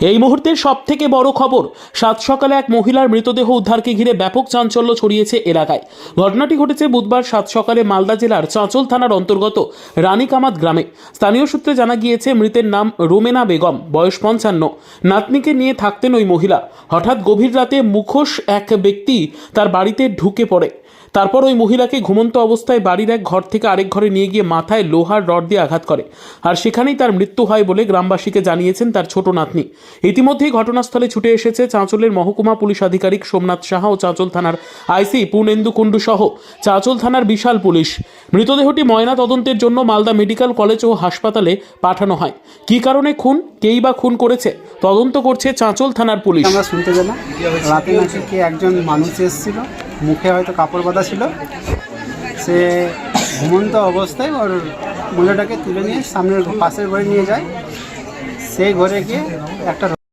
এই মুহূর্তের সবথেকে বড় খবর, সাত সকালে এক মহিলার মৃতদেহ উদ্ধারকে ঘিরে ব্যাপক চাঞ্চল্য ছড়িয়েছে এলাকায়। ঘটনাটি ঘটেছে বুধবার সাত সকালে মালদা জেলার চাঁচল থানার অন্তর্গত রানীকামাত গ্রামে। স্থানীয় সূত্রে জানা গিয়েছে মৃতের নাম রোমেনা বেগম, বয়স 55। নাতনিকে নিয়ে থাকতেন ওই মহিলা। হঠাৎ গভীর রাতে মুখোশ এক ব্যক্তি তার বাড়িতে ঢুকে পড়ে। তারপর ওই মহিলাকে ঘুমন্ত অবস্থায় বাড়ির এক ঘর থেকে আরেক ঘরে নিয়ে গিয়ে মাথায় লোহার রড দিয়ে আঘাত করে, আর সেখানেই তার মৃত্যু হয় বলে গ্রামবাসীকে জানিয়েছেন তার ছোট নাতনি। ইতিমধ্যেই ঘটনাস্থলে ছুটে এসেছে চাঁচলের মহকুমা পুলিশ আধিকারিক সোমনাথ সাহা ও চাঁচল থানার আইসি পূর্ণেন্দু কুণ্ডু সহ চাঁচল থানার বিশাল পুলিশ। মৃতদেহটি ময়না তদন্তের জন্য মালদা মেডিকেল কলেজ ও হাসপাতালে পাঠানো হয়। কী কারণে খুন, কেই বা খুন করেছে, তদন্ত করছে চাঁচল থানার পুলিশ। আমরা শুনতে পেলাম রাতে নাকি কি একজন মানুষ এসেছিল, মুখে হয়তো কাপড় বাঁধা ছিল। সে ঘুমন্ত অবস্থায় ওর মহিলাটাকে তুলে নিয়ে সামনের পাশের ঘরে নিয়ে যায়। সেই ঘরে গিয়ে একটা